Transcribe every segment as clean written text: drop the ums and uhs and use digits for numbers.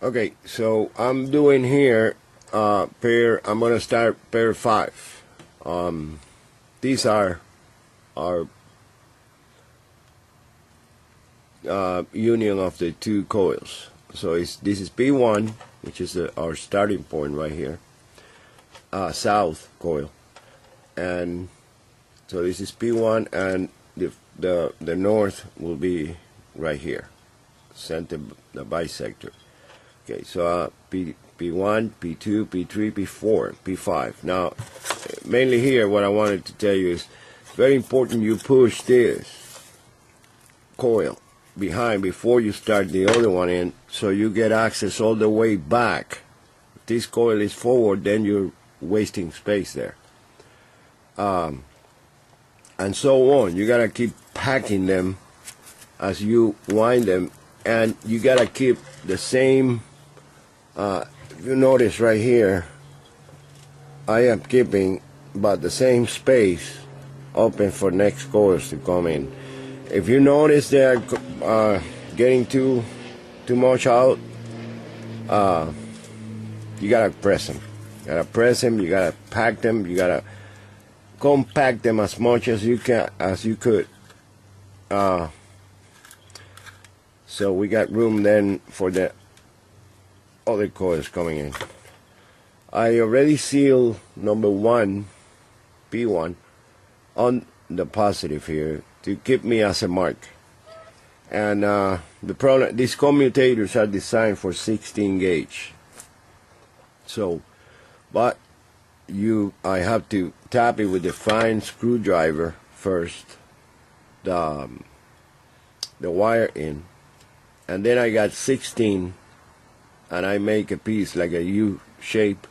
Okay, so I'm doing here pair. I'm gonna start pair 5. These are our union of the two coils. So this is P1, which is our starting point right here, south coil, and so this is P1, and the north will be right here, center the bisector. Okay, so P1, P2, P3, P4, P5. Now, mainly here, what I wanted to tell you is very important you push this coil behind before you start the other one in, so you get access all the way back. If this coil is forward, then you're wasting space there. And so on. You gotta keep packing them as you wind them, and you gotta keep the same. If you notice right here, I am keeping about the same space open for next coils to come in. If you notice they're getting too much out, you gotta press them. You gotta press them. You gotta pack them. You gotta compact them as much as you could. So we got room then for the other coils coming in. I already sealed number 1, P1, on the positive here to keep me as a mark. And the problem, these commutators are designed for 16 gauge. So, but I have to tap it with a fine screwdriver first, the wire in, and then I got 16, and I make a piece like a U shape,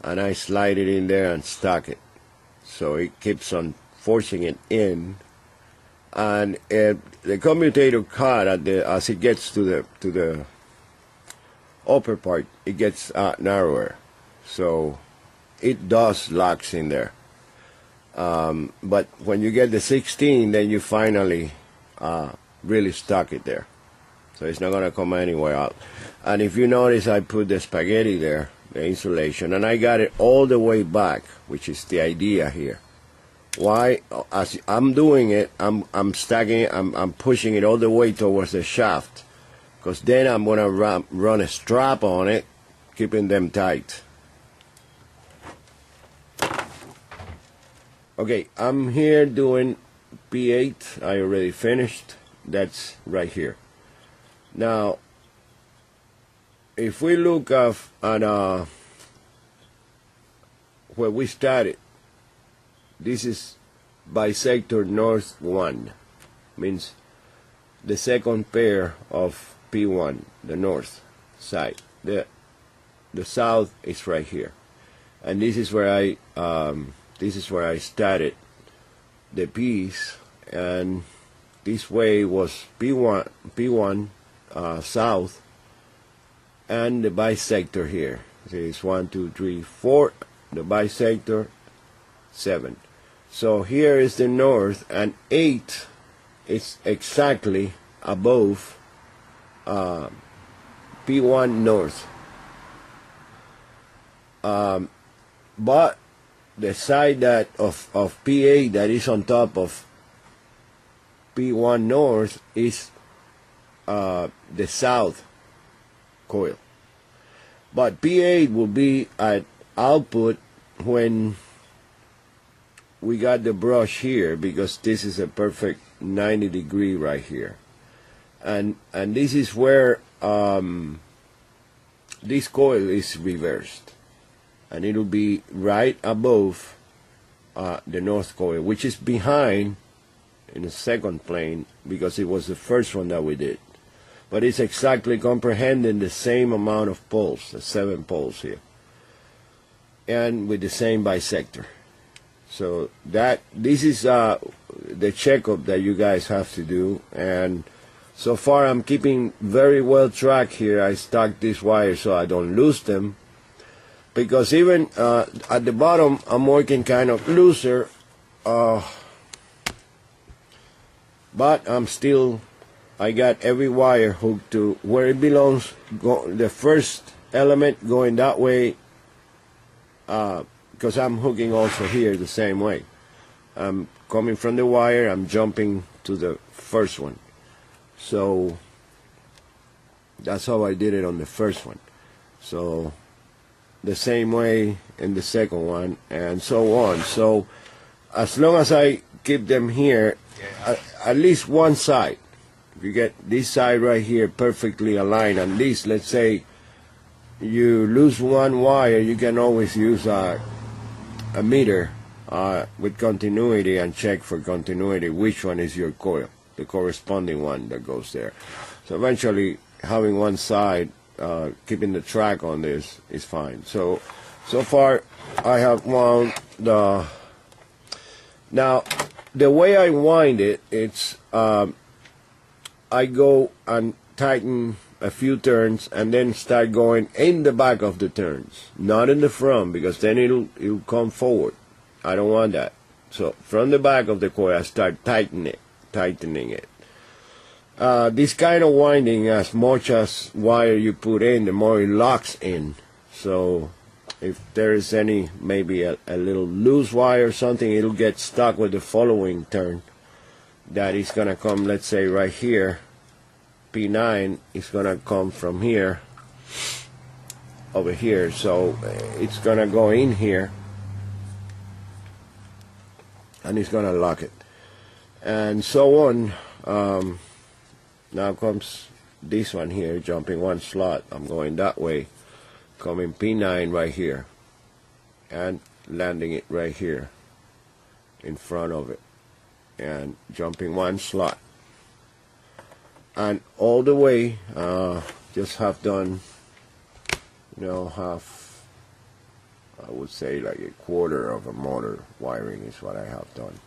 and I slide it in there and stock it, so it keeps on forcing it in, and the commutator cut as it gets to the upper part, it gets narrower, so it does locks in there. But when you get the 16, then you finally really stock it there, so it's not gonna come anywhere out. And if you notice, I put the spaghetti there, the insulation, and I got it all the way back, which is the idea here. Why? As I'm doing it, I'm stacking it, I'm pushing it all the way towards the shaft, because then I'm gonna run a strap on it, keeping them tight. Okay, I'm here doing P8. I already finished. That's right here. Now, if we look at where we started, this is bisector north 1, means the second pair of P1, the north side. The south is right here, and this is where I started the piece, and this way was P1 south, and the bisector here. It's 1, 2, 3, 4. The bisector 7. So here is the north, and 8 is exactly above P1 north. But the side that of P8 that is on top of P1 north is the south coil. But P8 will be at output when we got the brush here, because this is a perfect 90-degree right here, and this is where this coil is reversed, and it'll be right above the north coil, which is behind in the second plane, because it was the first one that we did. But it's exactly comprehending the same amount of poles, the 7 poles here, and with the same bisector. So this is the checkup that you guys have to do, and so far I'm keeping very well track here. I stock these wires so I don't lose them, because even at the bottom I'm working kind of looser, but I'm still I got every wire hooked to where it belongs. The first element going that way, because I'm hooking also here the same way. I'm coming from the wire, I'm jumping to the first one. So that's how I did it on the first one. So the same way in the second one, and so on. So as long as I keep them here, at least one side, if you get this side right here perfectly aligned, at least, let's say you lose one wire, you can always use a meter with continuity and check for continuity which one is your coil, the corresponding one that goes there. So eventually having one side, keeping the track on this is fine. So far I have wound the, now the way I wind it, it's I go and tighten a few turns and then start going in the back of the turns, not in the front, because then it'll come forward. I don't want that. So from the back of the coil I start tightening it. This kind of winding, as much as wire you put in, the more it locks in. So if there is any, maybe a little loose wire or something, it'll get stuck with the following turn. That is going to come, let's say right here, P9 is going to come from here, over here. So it's going to go in here, and it's going to lock it. And so on. Now comes this one here, jumping one slot. I'm going that way, coming P9 right here, and landing it right here in front of it, and jumping one slot. And all the way, just have done, half, I would say like a quarter of a motor wiring is what I have done.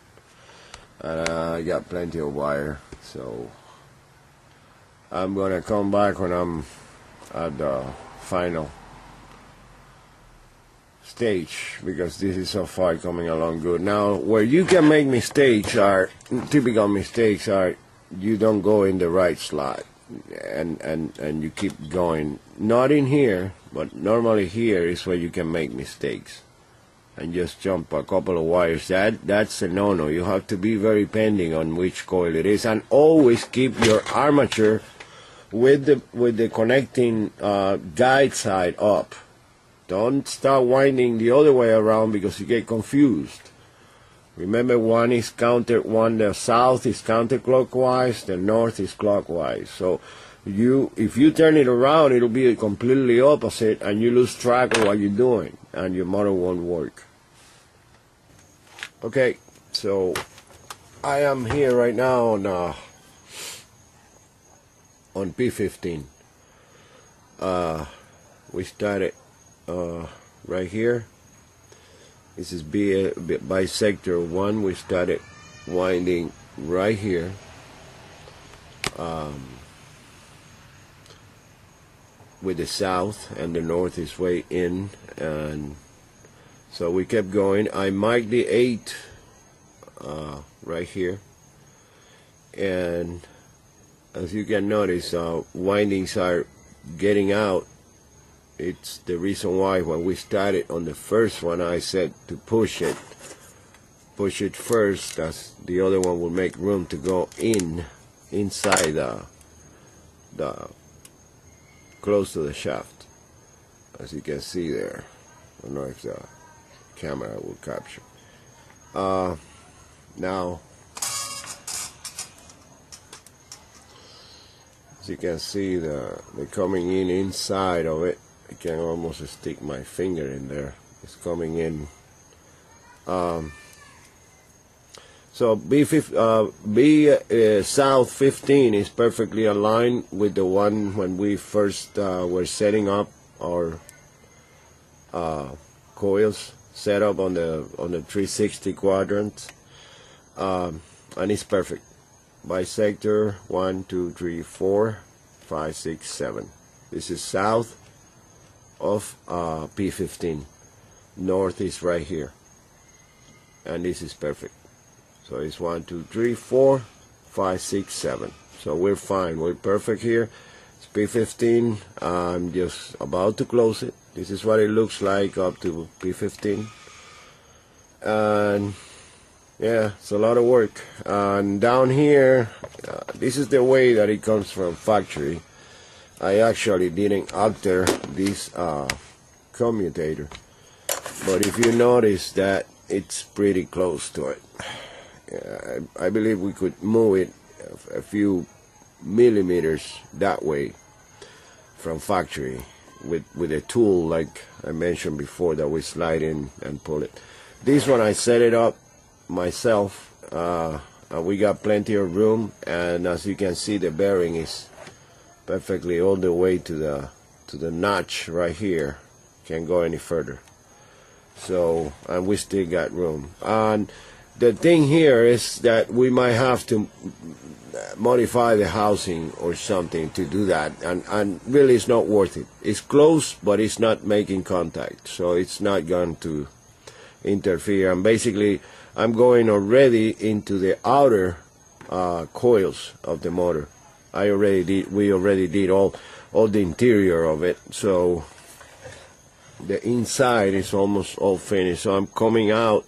And I got plenty of wire, so I'm gonna come back when I'm at the final stage, because this is so far coming along good. Now, where you can make mistakes are, typical mistakes are, you don't go in the right slot, and you keep going, not in here, but normally here is where you can make mistakes and just jump a couple of wires. That's a no-no. You have to be very pending on which coil it is, and always keep your armature with the connecting guide side up. Don't start winding the other way around, because you get confused. Remember, the south is counterclockwise, the north is clockwise. So if you turn it around, it'll be completely opposite, and you lose track of what you're doing, and your motor won't work. Okay, so I am here right now on P15. We started right here. This is bisector 1. We started winding right here. With the south, and the north is way in, and so we kept going. I marked the 8 right here, and as you can notice, windings are getting out. It's the reason why when we started on the first one, I said to push it first, as the other one will make room to go inside the close to the shaft, as you can see there. I don't know if the camera will capture. Now, as you can see, they're coming inside of it. I can almost stick my finger in there. It's coming in. So B South 15 is perfectly aligned with the one when we first were setting up our coils, set up on the 360 quadrant, and it's perfect. Bisector 1, 2, 3, 4, 5, 6, 7. This is south of P15. North is right here, and this is perfect. So it's 1, 2, 3, 4, 5, 6, 7. So we're fine. We're perfect here. It's P15. I'm just about to close it. This is what it looks like up to P15. And yeah, it's a lot of work. And down here, this is the way that it comes from factory. I actually didn't alter this commutator, but if you notice that it's pretty close to it. I believe we could move it a few millimeters that way from factory with a tool like I mentioned before that we slide in and pull it. This one I set it up myself. We got plenty of room, and as you can see, the bearing is perfectly all the way to the notch right here. Can't go any further. So, and we still got room. And the thing here is that we might have to modify the housing or something to do that, and really it's not worth it. It's close, but it's not making contact, so it's not going to interfere. And basically I'm going already into the outer coils of the motor. We already did all the interior of it, so the inside is almost all finished. So I'm coming out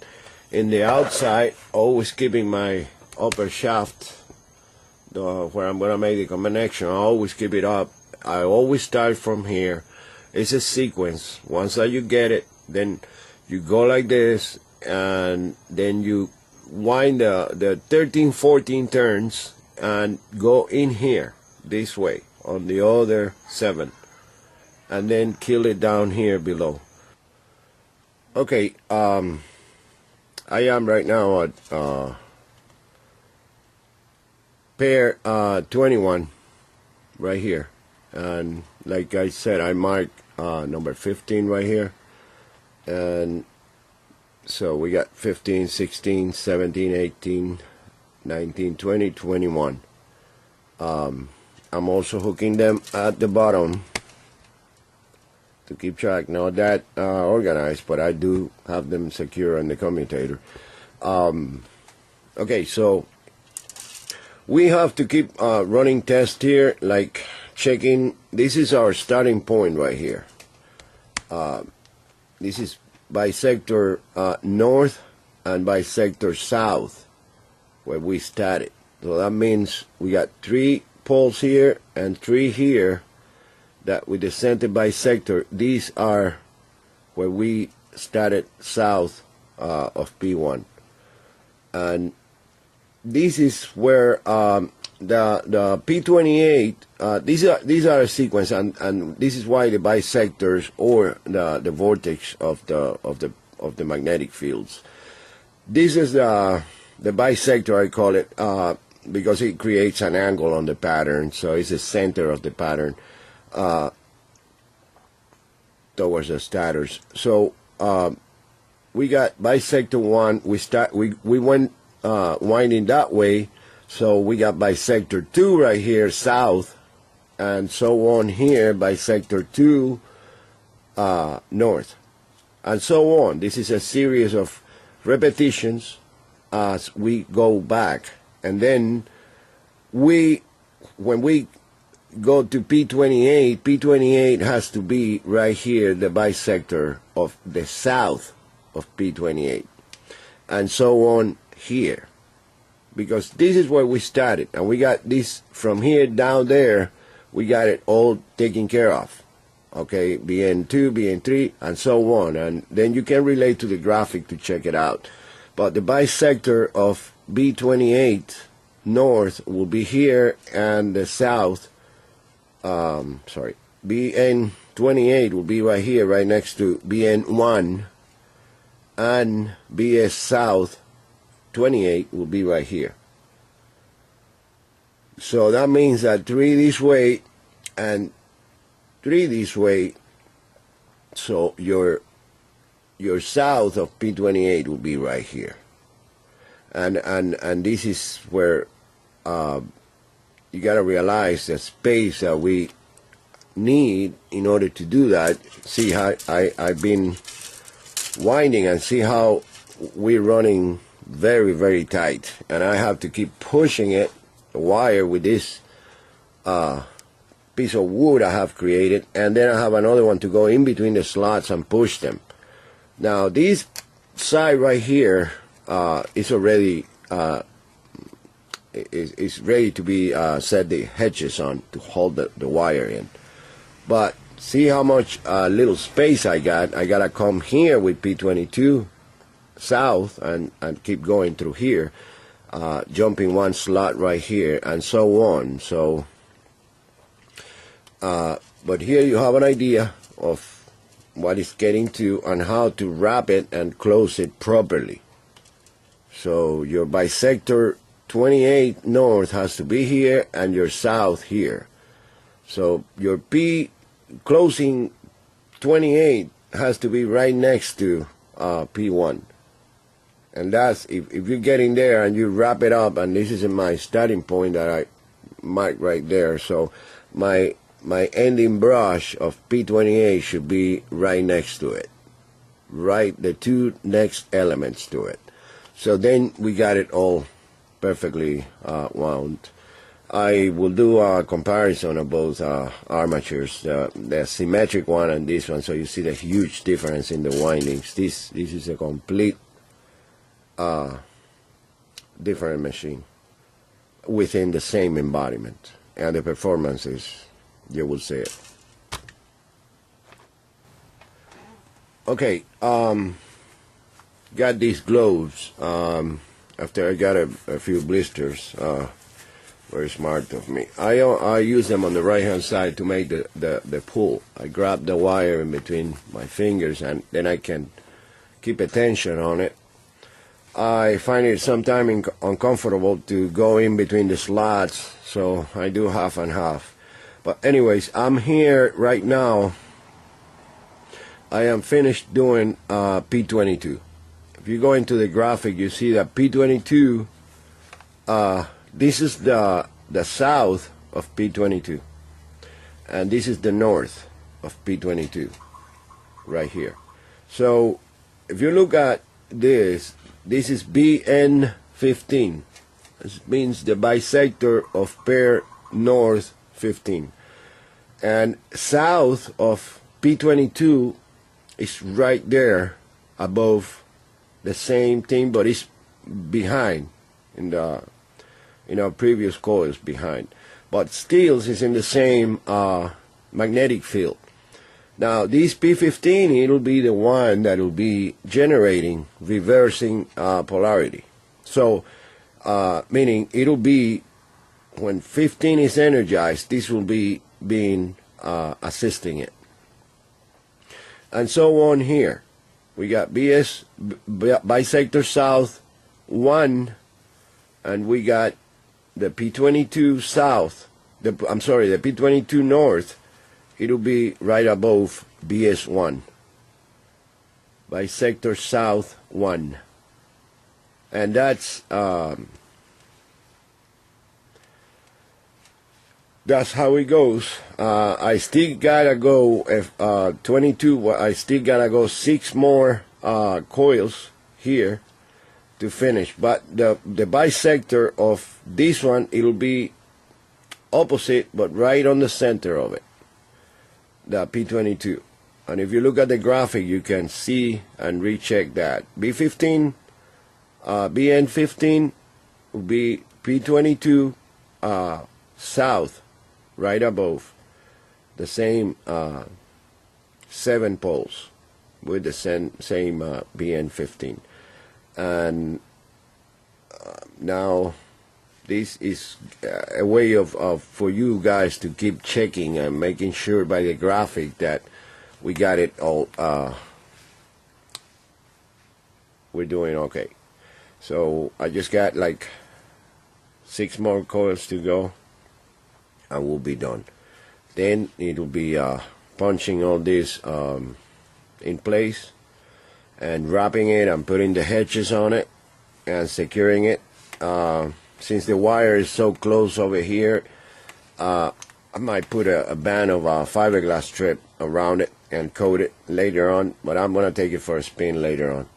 in the outside, always keeping my upper shaft where I'm gonna make the connection. I always keep it up. I always start from here. It's a sequence. Once that you get it, then you go like this, and then you wind the 13, 14 turns and go in here this way on the other 7, and then kill it down here below. Okay, I am right now at pair 21 right here, and like I said, I marked number 15 right here, and so we got 15, 16, 17, 18, 19, 20, 21. I'm also hooking them at the bottom to keep track. Not that organized, but I do have them secure on the commutator. Okay, so we have to keep running tests here, like checking. This is our starting point right here. This is bisector north and bisector south where we started. So that means we got 3 poles here and 3 here that with the center bisector, these are where we started south of P1. And this is where the P28, these are a sequence, and this is why the bisectors or the vortex of the magnetic fields. This is the bisector, I call it, because it creates an angle on the pattern, so it's the center of the pattern towards the stators. So we got bisector 1. We went winding that way, so we got bisector 2 right here south, and so on here, bisector 2 north, and so on. This is a series of repetitions as we go back, and then when we go to P28, P28 has to be right here, the bisector of the south of P28, and so on here, because this is where we started, and we got this from here down there. We got it all taken care of. Okay, BN2, BN3, and so on, and then you can relate to the graphic to check it out. But the bisector of B28 north will be here, and the south, BN28 will be right here, right next to BN1, and BS south 28 will be right here. So that means that 3 this way and 3 this way, so your south of P28 will be right here, and this is where you got to realize the space that we need in order to do that. See how I've been winding, and see how we're running very, very tight, and I have to keep pushing it wire with this piece of wood I have created, and then I have another one to go in between the slots and push them. Now this side right here is already is ready to be set the hedges on to hold the wire in. But see how much little space I got. I gotta come here with P22 south and keep going through here, jumping one slot right here and so on. So but here you have an idea of what it's getting to and how to wrap it and close it properly. So your bisector 28 north has to be here and your south here. So your P closing 28 has to be right next to P1. And that's, if you're getting there and you wrap it up, and this is my starting point that I marked right there. So my ending brush of P28 should be right next to it. Right, the two next elements to it. So then we got it all perfectly wound. I will do a comparison of both armatures, the symmetric one and this one, so you see the huge difference in the windings. This is a complete different machine within the same embodiment, and the performance is, you will see it. Okay, got these gloves after I got a few blisters. Very smart of me. I use them on the right hand side to make the pull. I grab the wire in between my fingers and then I can keep a tension on it. I find it sometimes uncomfortable to go in between the slots, so I do half and half. But anyways, I'm here right now. I am finished doing P22. If you go into the graphic, you see that P22, this is the south of P22, and this is the north of P22 right here. So if you look at this is BN15. This means the bisector of pair north 15, and south of P22 is right there above the same thing, but it's behind in the previous coils behind, but still is in the same magnetic field. Now this P15, it'll be the one that will be generating reversing polarity. So meaning it'll be when 15 is energized, this will be being assisting it, and so on. Here we got BS bisector south 1, and we got the P22 south, the P22 north, it'll be right above BS1, bisector south 1, and that's how it goes. I still gotta go 22. I still gotta go 6 more coils here to finish, but the bisector of this one, it'll be opposite but right on the center of it, the P22. And if you look at the graphic, you can see and recheck that B15 BN15 will be P22 south, right above the same 7 poles with the same BN15. And now this is a way of for you guys to keep checking and making sure by the graphic that we got it all, we're doing okay. So I just got like 6 more coils to go and we'll be done. Then it'll be punching all this in place and wrapping it and putting the hedges on it and securing it. Since the wire is so close over here, I might put a band of fiberglass strip around it and coat it later on, but I'm going to take it for a spin later on.